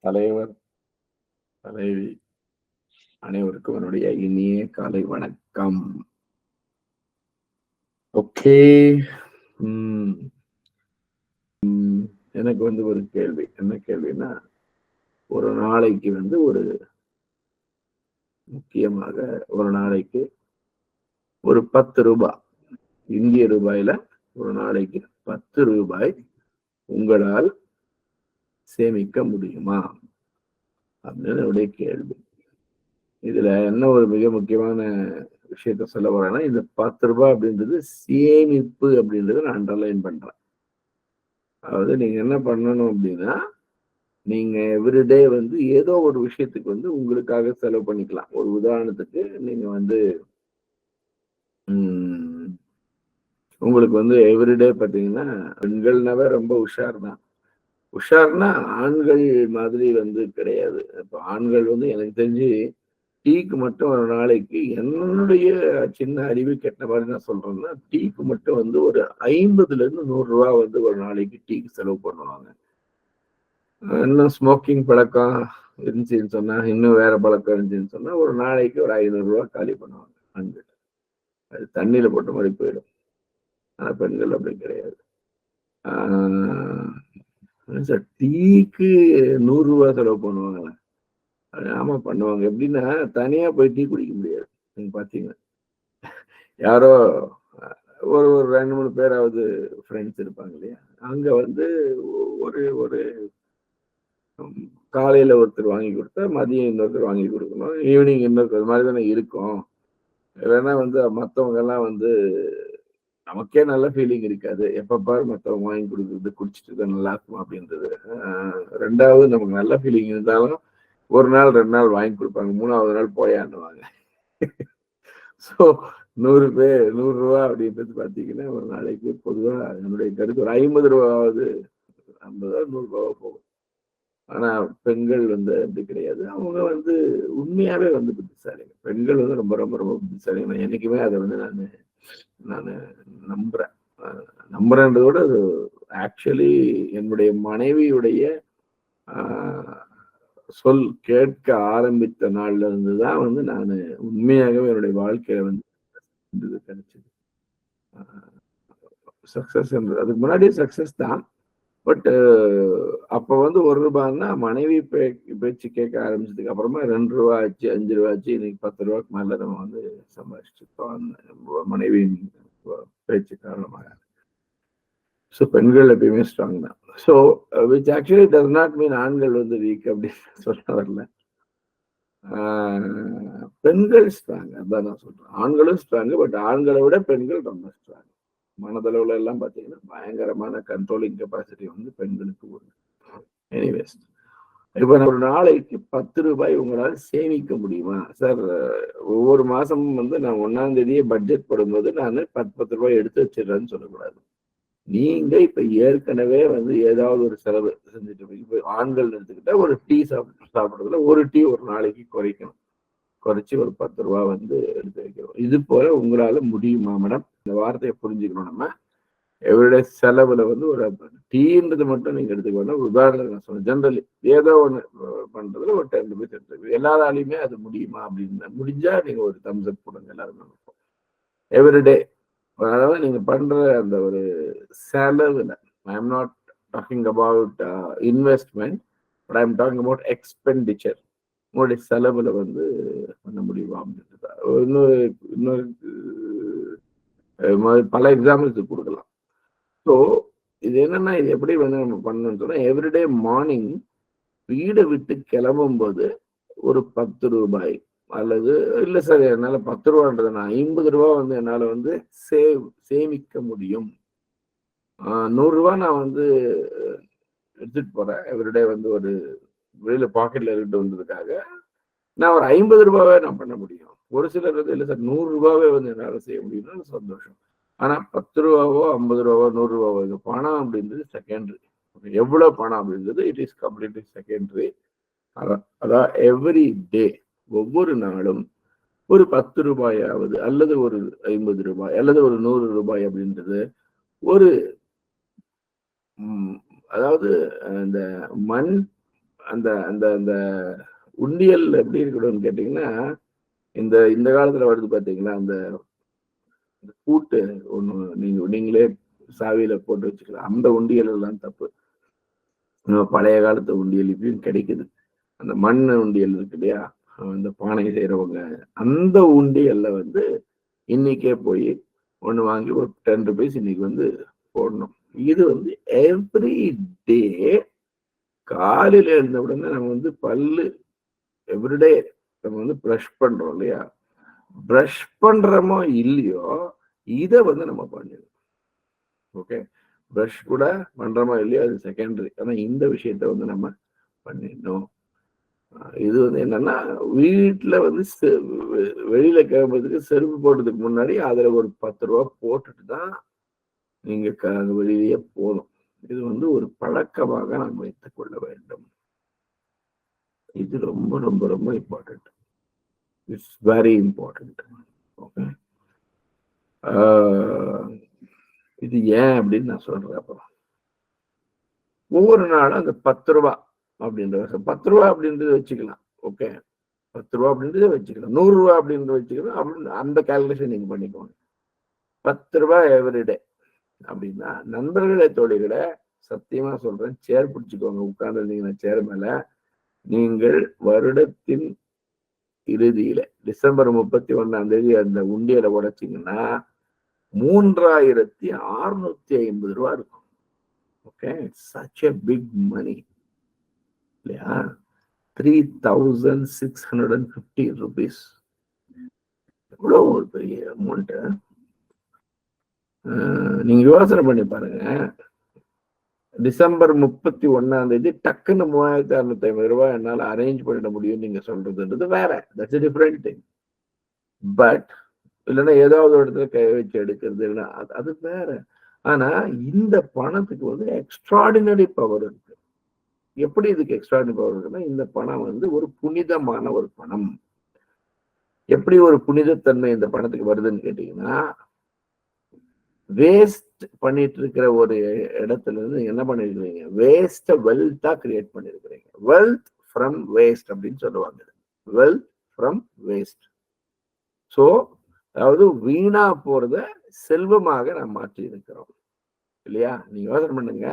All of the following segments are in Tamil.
தலைவர், தலைவி அனைவருக்கும் என்னுடைய இனிய காலை வணக்கம். ஓகே. எனக்கு ஒரு கேள்வி. என்ன கேள்வின்னா, ஒரு நாளைக்கு ஒரு முக்கியமாக ஒரு நாளைக்கு ஒரு 10 ரூபாய் இந்திய ரூபாயில ஒரு நாளைக்கு 10 ரூபாய் உங்களால் சேமிக்க முடியுமா அப்படின்னு என்னுடைய கேள்வி. இதுல என்ன ஒரு மிக முக்கியமான விஷயத்த சொல்ல வரேன்னா, இந்த 10 ரூபாய் அப்படின்றது சேமிப்பு அப்படின்றத நான் அண்டர்லைன் பண்றேன். அதாவது நீங்க என்ன பண்ணணும் அப்படின்னா, நீங்க எவ்ரிடே ஏதோ ஒரு விஷயத்துக்கு உங்களுக்காக செலவு பண்ணிக்கலாம். ஒரு உதாரணத்துக்கு நீங்க உங்களுக்கு எவ்ரிடே பாத்தீங்கன்னா, பெண்கள்னாவே ரொம்ப உஷார் தான். உஷார்னா ஆண்கள் மாதிரி கிடையாது. இப்ப ஆண்கள் எனக்கு தெரிஞ்சு டீக்கு மட்டும் ஒரு நாளைக்கு என்னுடைய சின்ன அறிவு கெட்ட மாதிரி நான் சொல்றேன்னா, டீக்கு மட்டும் ஒரு 50ல இருந்து 100 ரூபாய் ஒரு நாளைக்கு டீக்கு செலவு பண்ணுவாங்க. இன்னும் ஸ்மோக்கிங் பழக்கம் இருந்துச்சுன்னு சொன்னா, இன்னும் வேற பழக்கம் இருந்துச்சுன்னு சொன்னா, ஒரு நாளைக்கு ஒரு 500 ரூபாய் காலி பண்ணுவாங்க ஆண்கள். அது தண்ணியில போட்ட மாதிரி போயிடும். ஆனா பெண்கள் அப்படி கிடையாது. சார் டீக்கு 100 ரூபாய் செலவு பண்ணுவாங்க. ஆமா பண்ணுவாங்க. எப்படின்னா தனியா போய் டீ குடிக்க முடியாது. நீங்க பாத்தீங்கன்னா யாரோ ஒரு 2-3 பேராவது ஃப்ரெண்ட்ஸ் இருப்பாங்க இல்லையா, அங்க ஒரு ஒரு காலையில ஒருத்தர் வாங்கி கொடுத்தா மதியம் இன்னொருத்தர் வாங்கி கொடுக்கணும், ஈவினிங் இன்னொருத்தர், அது மாதிரி தானே இருக்கும். இல்லைன்னா மற்றவங்க எல்லாம் நமக்கே நல்ல ஃபீலிங் இருக்காது. எப்ப பாரு மற்றவங்க வாங்கி கொடுக்குறது குடிச்சிட்டு தான் நல்லா இருக்கும் அப்படின்றது. ரெண்டாவது நமக்கு நல்ல ஃபீலிங் இருந்தாலும் ஒரு நாள் 2 நாள் வாங்கி கொடுப்பாங்க, 3ஆவது நாள் போயாண்டுவாங்க. ஸோ 100 ரூபா அப்படின்றது பார்த்தீங்கன்னா ஒரு நாளைக்கு பொதுவா என்னுடைய கருத்து ஒரு 50 ரூபாவது 50 100 ரூபாவா போகும். ஆனா பெண்கள் அப்படி கிடையாது. அவங்க உண்மையாவே புத்திசாலிங்க. பெண்கள் ரொம்ப ரொம்ப ரொம்ப புத்திசாலிங்க. நான் என்னைக்குமே அதை நான் நம்புறேன். நம்புறேன்றதோட அது ஆக்சுவலி என்னுடைய மனைவியுடைய சொல் கேட்க ஆரம்பித்த நாள்ல இருந்துதான் நான் உண்மையாகவே என்னுடைய வாழ்க்கையில கிடைச்சது சக்சஸ். அதுக்கு முன்னாடியே சக்சஸ் தான். பட் அப்ப 1 ரூபாய்னா மனைவி பேச்சு கேட்க ஆரம்பிச்சதுக்கு அப்புறமா 2 ரூபாய் ஆச்சு, 5 ரூபாய் ஆச்சு, இன்னைக்கு 10 ரூபாய்க்கு மேல நம்ம சம்பாதிச்சிருக்கோம் மனைவியின் பேச்சு காரணமாக. ஸோ பெண்கள் எப்பயுமே ஸ்ட்ராங் தான். So which actually does not mean ஆண்கள் வீக் அப்படின்னு சொல்ல வரல. பெண்கள் ஸ்ட்ராங், அதான் நான் சொல்றேன். ஆண்களும் ஸ்ட்ராங், பட் ஆண்களை விட பெண்கள் ரொம்ப ஸ்ட்ராங். மனதளவுல எல்லாம் பாத்தீங்கன்னா பயங்கரமான கண்ட்ரோலிங் கெப்பாசிட்டி பெண்களுக்கு உண்டு. எனிவேஸ், இப்ப ஒரு நாளைக்கு 10 ரூபாய் உங்களால் சேமிக்க முடியுமா சார்? ஒவ்வொரு மாசமும் நான் 1ஆம் தேதியே பட்ஜெட் போடும்போது நான் 10 ரூபாய் எடுத்து வச்சிடறேன்னு சொல்லக்கூடாது. நீங்க இப்ப ஏற்கனவே ஏதாவது ஒரு செலவு செஞ்சுட்டு, இப்ப ஆண்கள் எடுத்துக்கிட்டா ஒரு டீ சாப்பிடுறதுல ஒரு டீ ஒரு நாளைக்கு குறைக்கணும். குறைச்சி ஒரு 10 ரூபாய் எடுத்து வைக்கணும். இது போல உங்களால முடியுமா மேடம்? இந்த வார்த்தையை புரிஞ்சுக்கணும். நம்ம எவருடைய செலவுல ஒரு டீன்றது மட்டும் நீங்க எடுத்துக்க வேண்டாம். உதாரணத்துக்கு நான் சொன்னேன், ஜென்ரலி ஏதோ ஒண்ணு பண்றதுல ஒரு 10 ரூபாய் எடுத்துருக்கு. எல்லாராலையுமே அது முடியுமா அப்படின்னு முடிஞ்சா நீங்க ஒரு தம்ஸ் அப் கொடுங்க எல்லாருமே. எவ்ரிடே, அதாவது நீங்க பண்ற அந்த ஒரு செலவுல, I am not talking about investment, but I am talking about expenditure. உங்களுடைய செலவுல பண்ண முடியுமா அப்படின்றது. இன்னொரு பல எக்ஸாம்பிள்ஸ் கொடுக்கலாம். ஸோ இது என்னன்னா, இது எப்படி நம்ம பண்ணணும்னு சொன்னா, எவ்ரிடே மார்னிங் வீடை விட்டு கிளம்பும் போது ஒரு 10 ரூபாய், அல்லது இல்ல சார் என்னால 10 ரூபான்றது நான் 50 ரூபாய் என்னால சேமிக்க முடியும். 100 ரூபாய் நான் எடுத்துட்டு போறேன் எவ்ரிடே ஒரு வெளியில பாக்கெட்ல எடுத்து வந்ததுக்காக நான் ஒரு 50 ரூபாவே நான் பண்ண முடியும். ஒரு சிலர் இல்ல சார் 100 ரூபாவே என்னால செய்ய முடியும்னு சந்தோஷம். ஆனா 10 ரூபாவோ 50 ரூபாவோ 100 ரூபாவோ இது பணம் அப்படின்றது செகண்டரி. எவ்வளவு பணம் அப்படின்றது இட் இஸ் கம்ப்ளீட்லி செகண்டரி. அதான் எவ்ரி டே, ஒவ்வொரு நாளும் ஒரு 10 ரூபாயாவது, அல்லது ஒரு 50 ரூபாய், அல்லது ஒரு 100 ரூபாய் அப்படின்றது ஒரு அதாவது இந்த அந்த அந்த அந்த உண்டியல் எப்படி இருக்கணும்னு கேட்டீங்கன்னா, இந்த இந்த காலத்துல வருது பாத்தீங்களா, அந்த கூட்டு ஒண்ணு நீங்களே சாவியில போட்டு வச்சுக்கலாம். அந்த உண்டியல் எல்லாம் தப்பு. பழைய காலத்து உண்டியல் இப்பயும் கிடைக்குது. அந்த மண் உண்டியல் இருக்கு இல்லையா, அந்த பானை செய்யறவங்க அந்த உண்டியல்ல வந்து இன்னைக்கே போய் ஒண்ணு வாங்கி ஒரு 10 rupees இன்னைக்கு வந்து போடணும். இது வந்து எவ்ரி டே காலையில எழுந்த உடனே நம்ம வந்து பல்லு எவ்ரிடே நம்ம வந்து ப்ரஷ் பண்றோம் இல்லையா, ப்ரஷ் பண்றோமோ இல்லையோ இதை வந்து நம்ம பண்ணிடணும். ஓகே, ப்ரஷ் கூட பண்றோமோ இல்லையோ அது செகண்டரி. ஆனா இந்த விஷயத்த வந்து நம்ம பண்ணிடணும். இது வந்து என்னன்னா, வீட்டுல வந்து வெளியில கிளம்புறதுக்கு செருப்பு போட்டதுக்கு முன்னாடி அதுல ஒரு 10 ரூபா போட்டுட்டு தான் நீங்க வெளியே போகணும். இது வந்து ஒரு பழக்கமாக நாம் வைத்துக் கொள்ள வேண்டும். இது ரொம்ப ரொம்ப ரொம்ப important. It's very important. Okay, இது ஏன் அப்படின்னு நான் சொல்றேன். அப்புறம் ஒவ்வொரு நாளும் அந்த 10 ரூபா அப்படின்ற 10 ரூபா அப்படின்றது வச்சுக்கலாம். ஓகே, 10 ரூபா அப்படின்றத வச்சுக்கலாம், 100 ரூபா அப்படின்றத வச்சுக்கலாம். அப்படின்னு அந்த கால்குலேஷன் நீங்க பண்ணிக்கோங்க. 10 ரூபாய் எவ்ரிடே அப்படின்னா, நண்பர்களே தோழிகளை சத்தியமா சொல்றேன், சேர் பிடிச்சுக்கோங்க. உட்கார்ந்துருந்தீங்கன்னா சேர் மேல, நீங்கள் வருடத்தின் இறுதியில டிசம்பர் 31 அந்த உண்டியலை உடைச்சிங்கன்னா 3650 ரூபா இருக்கும். Okay, such a big money இல்லையா? 3650 rupees. எவ்வளவு ஒரு பெரிய அமௌண்ட். நீங்க யோசனை பண்ணி பாருங்க. டிசம்பர் 31 டக்குன்னு 3650 ரூபாய் என்னால அரேஞ்ச் பண்ணிட முடியும் நீங்க சொல்றதுன்றது வேற. That's a different thing. But இல்லைன்னா ஏதாவது ஒரு இடத்துல கை வச்சு எடுக்கிறது இல்லை, அது வேற. ஆனா இந்த பணத்துக்கு வந்து எக்ஸ்ட்ராடினரி பவர் இருக்கு. எப்படி இதுக்கு எக்ஸ்ட்ராடினரி பவர் இருக்குன்னா, இந்த பணம் வந்து ஒரு புனிதமான ஒரு பணம். எப்படி ஒரு புனிதத்தன்மை இந்த பணத்துக்கு வருதுன்னு கேட்டீங்கன்னா, வேஸ்ட் பண்ணிட்டு இருக்கிற ஒரு இடத்துல இருந்து என்ன பண்ணிருக்கிறீங்க, வேஸ்ட வெல்த்தா கிரியேட் பண்ணிருக்கிறீங்க. வெல்த் ஃப்ரம் வேஸ்ட் அப்படின்னு சொல்லுவாங்க. Wealth from waste. சோ அதாவது வீணா போறத செல்வமாக நாம் மாற்றி இருக்கிறோம் இல்லையா? நீங்க யோசனை பண்ணுங்க.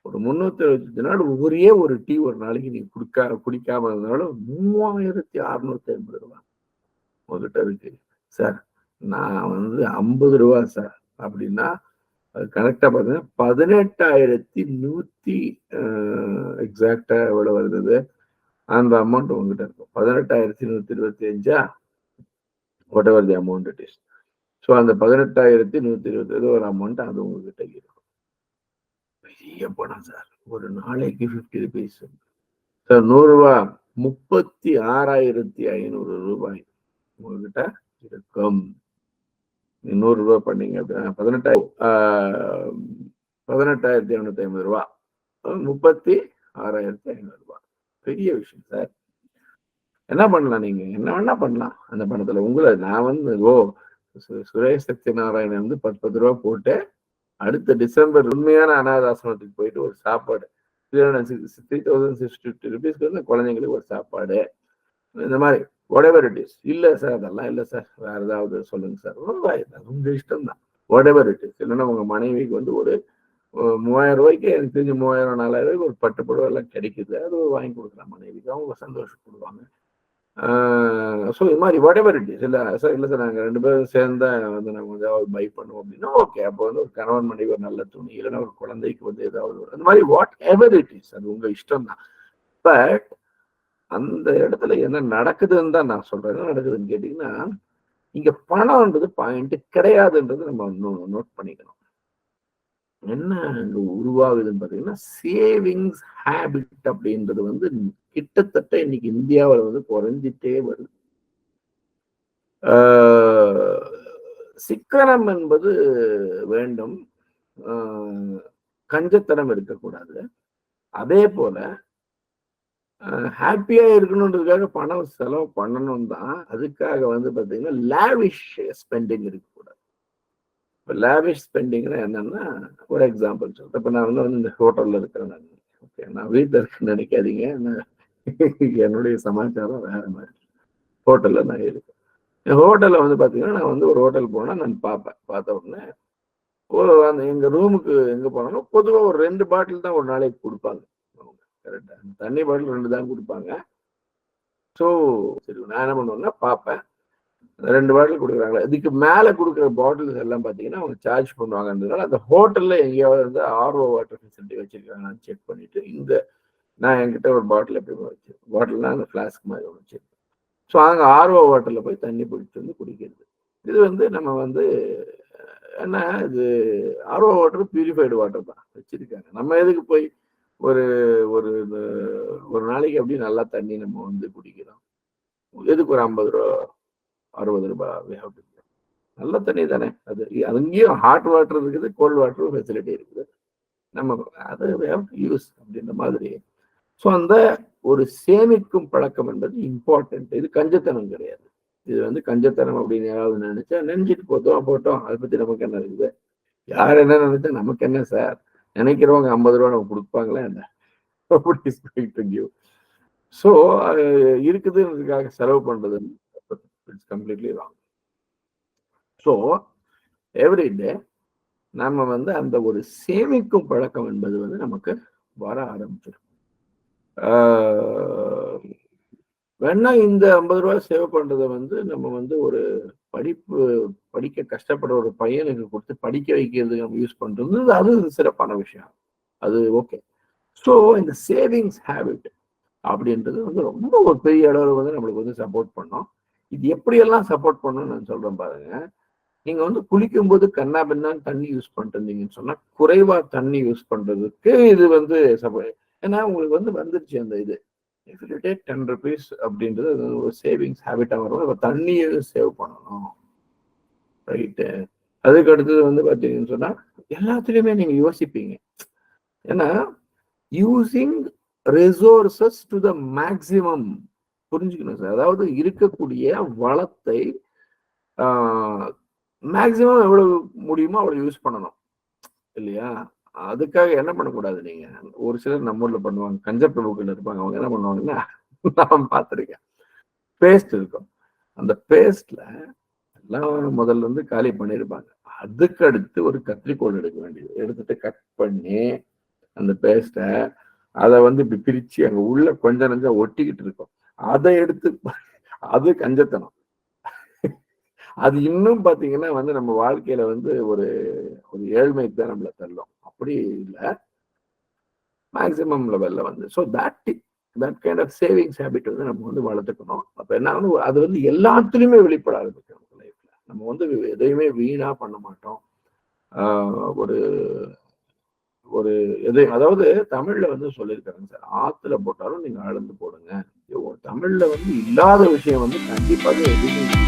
ஒரு 365 நாள் ஒரே ஒரு டீ ஒரு நாளைக்கு நீங்க குடிக்காம இருந்தாலும் 3650 ரூபாய் உங்ககிட்ட இருக்கு சார். நான் வந்து 50 ரூபா சார் அப்படின்னா அது கரெக்டா பாத்தீங்கன்னா 18,100 எக்ஸாக்டா எவ்வளவு வருது அந்த அமௌண்ட் உங்ககிட்ட இருக்கும். 18,125 what ever the amount it is. So அந்த 18,125 ஒரு அமௌண்ட் அது உங்ககிட்ட இருக்கும். பெரிய பணம் சார். ஒரு நாளைக்கு 50 rupees சார். 100 ரூபாய் 36,500 ரூபாய் உங்ககிட்ட இருக்கும். 100 ரூபாய் பண்ணீங்க அப்படின்னா 18,250 ரூபாய், 36,500 ரூபாய். பெரிய விஷயம் சார். என்ன பண்ணலாம், நீங்க என்ன வேணா பண்ணலாம் அந்த பணத்துல. உங்களை நான் வந்து சுரேஷ் சத்யநாராயணன் வந்து 10 ரூபாய் போட்டு அடுத்த டிசம்பர் உண்மையான அனாதாசிரமத்துக்கு போயிட்டு ஒரு சாப்பாடு 3,650 rupees வந்து குழந்தைங்களுக்கு ஒரு சாப்பாடு, இந்த மாதிரி whatever it is. இல்ல சார் அதெல்லாம் இல்ல சார், வேற ஏதாவது சொல்லுங்க சார். உங்க இஷ்டம் தான். whatever it is. இல்லைன்னா உங்க மனைவிக்கு வந்து ஒரு 3000 ரூபாய்க்கு எனக்கு தெரிஞ்சு 3000 4000 ரூபாய்க்கு ஒரு பட்டுப்புடவை எல்லாம் கிடைக்குது, அது வாங்கி கொடுக்கலாம் மனைவிக்கு. அவங்க சந்தோஷப்படுவாங்க. ஸோ இது மாதிரி whatever it is. இல்லை சார் இல்லை சார் நாங்கள் 2 பேரும் சேர்ந்தா வந்து நாங்கள் ஏதாவது பை பண்ணுவோம் அப்படின்னா ஓகே. அப்போ வந்து ஒரு கணவன் மனைவி ஒரு நல்ல துணி, இல்லைன்னா ஒரு குழந்தைக்கு வந்து ஏதாவது அந்த மாதிரி வாட் எவர் இட் இஸ், அது உங்க இஷ்டம் தான். பட் அந்த இடத்துல என்ன நடக்குதுன்னு தான் நான் சொல்றேன். என்ன நடக்குதுன்னு கேட்டீங்கன்னா, இங்க பணம்ன்றது பாயிண்ட் கிடையாதுன்றது நம்ம நோட் பண்ணிக்கணும். என்ன இங்க உருவாகுதுன்னு பாத்தீங்கன்னா, சேவிங்ஸ் ஹேபிட் அப்படின்றது வந்து கிட்டத்தட்ட இன்னைக்கு இந்தியாவில் வந்து குறைஞ்சிட்டே வருது. சிக்கனம் என்பது வேண்டும், கஞ்சத்தனம் இருக்கக்கூடாது. அதே போல ஹாப்பியா இருக்கணுன்றதுக்காக பணம் செலவு பண்ணணும் தான். அதுக்காக வந்து பாத்தீங்கன்னா லாவிஷ் ஸ்பெண்டிங் இருக்கக்கூடாது. இப்போ லாவிஷ் ஸ்பெண்டிங்னா என்னன்னா, ஒரு எக்ஸாம்பிள் சொல்றேன். இப்போ நான் வந்து இந்த ஹோட்டல்ல இருக்கிறேன். நான் ஓகே, நான் வீட்டில் இருக்குன்னு நினைக்காதீங்க. என்னுடைய சமாச்சாரம் வேற மாதிரி. ஹோட்டல்ல நான் இருக்கேன். என் ஹோட்டல்ல வந்து பாத்தீங்கன்னா, நான் வந்து ஒரு ஹோட்டல் போனா நான் பார்ப்பேன். பார்த்த உடனே அந்த எங்க ரூமுக்கு எங்க போனாலும் பொதுவா ஒரு 2 பாட்டில் தான் ஒரு நாளைக்கு குடுப்பாங்க. கரெக்ட்டா. தண்ணி பாட்டில் 2 தான் குடுப்பாங்க. ஸோ சரி, நான் என்ன பண்ணுவேன்னா பார்ப்பேன். 2 பாட்டில் குடுக்குறாங்களா, இதுக்கு மேல குடுக்குற பாட்டில்ஸ் எல்லாம் பார்த்தீங்கன்னா, அவங்க சார்ஜ் பண்ணுவாங்கன்றதுனால, அந்த ஹோட்டல்ல எங்கேயாவது வந்து ஆர்ஓ வாட்டர் ஃபெசிலிட்டி வச்சிருக்காங்களான்னு செக் பண்ணிட்டு, நான் என்கிட்ட ஒரு பாட்டில் எப்பயுமே வச்சிருப்பேன். பாட்டில்னா அந்த ஃப்ளாஸ்க் மாதிரி ஒண்ணு வச்சிருப்பேன். ஸோ அங்க ஆர்ஓ வாட்டர்ல போய் தண்ணி பிடிச்சு வந்து குடிக்கிறது. இது வந்து நம்ம வந்து ஏன்னா இது ஆர்ஓ வாட்டர் பியூரிஃபைடு வாட்டர் தான் வச்சிருக்காங்க. நம்ம எதுக்கு போய் ஒரு ஒரு ஒரு நாளைக்கு அப்படி நல்லா தண்ணி நம்ம வந்து குடிக்கிறோம். எதுக்கு ஒரு ரூ. 50, ரூ. 60 நல்ல தண்ணி தானே அது. அங்கேயும் ஹாட் வாட்டர் இருக்குது, கோல்ட் வாட்டர் ஃபெசிலிட்டி இருக்குது. நம்ம அதை யூஸ் அப்படின்ற மாதிரி. ஸோ அந்த ஒரு சேமிக்கும் பழக்கம் என்பது இம்பார்ட்டன்ட். இது கஞ்சத்தனம் கிடையாது. இது வந்து கஞ்சத்தனம் அப்படின்னு யாராவது நினைச்சா நினைச்சிட்டு போட்டோம். அதை பத்தி நமக்கு என்ன இருக்குது? யார் என்ன நினைச்சா நமக்கு என்ன சார்? நினைக்கிறவங்க 50 ரூபா நம்ம கொடுப்பாங்களா என்ன? ஸோ இருக்குதுன்றதுக்காக செலவு பண்றது கம்ப்ளீட்லி ராங். ஸோ எவ்ரிடே நம்ம வந்து அந்த ஒரு சேமிக்கும் பழக்கம் என்பது வந்து நமக்கு வர ஆரம்பிச்சிடும். வேணா இந்த 50 ரூபாய் சேவ் பண்றதை வந்து நம்ம வந்து ஒரு படிக்க கஷ்டப்படுற ஒரு பையனுக்கு கொடுத்து படிக்க வைக்கிறதுக்கு நம்ம யூஸ் பண்றது அது சிறப்பான விஷயம். அது ஓகே. ஸோ இந்த சேவிங்ஸ் ஹேபிட் அப்படின்றது வந்து ரொம்ப ஒரு பெரிய அளவில் வந்து நம்மளுக்கு வந்து சப்போர்ட் பண்ணோம். இது எப்படியெல்லாம் சப்போர்ட் பண்ணணும்னு நான் சொல்றேன் பாருங்க. நீங்க வந்து குளிக்கும் போது கண்ணா பின்னான்னு தண்ணி யூஸ் பண்ணிட்டு இருந்தீங்கன்னு சொன்னா குறைவா தண்ணி யூஸ் பண்றதுக்கு இது வந்து ஏன்னா உங்களுக்கு வந்து வந்துருச்சு அந்த இது. If you take 10 rupees அப்படின்றது ஒரு சேவிங்ஸ் ஹேபிட்டா வரும். தண்ணியை சேவ் பண்ணணும், ரைட்டு. அதுக்கு அடுத்தது வந்து பார்த்தீங்கன்னு சொன்னா எல்லாத்துலயுமே நீங்க யோசிப்பீங்க. ஏன்னா using resources to the maximum புரிஞ்சுக்கணும் சார். அதாவது இருக்கக்கூடிய வளத்தை மேக்சிமம் எவ்வளவு முடியுமோ அவ்வளவு யூஸ் பண்ணணும் இல்லையா? அதுக்காக என்ன பண்ணக்கூடாது, நீங்க ஒரு சிலர் நம்ம ஊர்ல பண்ணுவாங்க, கஞ்ச பிரபுக்கள் இருப்பாங்க. அவங்க என்ன பண்ணுவாங்கன்னா, நான் பார்த்துருக்கேன், பேஸ்ட் இருக்கும். அந்த பேஸ்ட்ல எல்லாம் முதல்ல இருந்து காலி பண்ணியிருப்பாங்க. அதுக்கு அடுத்து ஒரு கத்திரிக்கோள் எடுக்க வேண்டியது, எடுத்துட்டு கட் பண்ணி அந்த பேஸ்ட்டை அதை வந்து இப்படி பிரிச்சு அங்க உள்ள கொஞ்சம் நஞ்சம் ஒட்டிக்கிட்டு இருக்கும். அதை எடுத்து அது கஞ்சத்தனம். அது இன்னும் பாத்தீங்கன்னா வந்து நம்ம வாழ்க்கையில வந்து ஒரு ஒரு ஏழ்மைக்கு தான் நம்மள தள்ளும். அப்படி இல்லை, மேக்சிமம் லெவல்ல வந்து. So that kind of savings habit வந்து நம்ம வந்து வளர்த்துக்கணும். அப்ப என்ன அது வந்து எல்லாத்துலயுமே வெளிப்பட ஆரம்பிக்கும் லைஃப்ல. நம்ம வந்து எதையுமே வீணா பண்ண மாட்டோம். ஒரு ஒரு எதை, அதாவது தமிழ்ல வந்து சொல்லியிருக்காங்க சார், ஆத்துல போட்டாலும் நீங்க அளந்து போடுங்க. தமிழ்ல வந்து இல்லாத விஷயம் வந்து கண்டிப்பாக எதுவுமே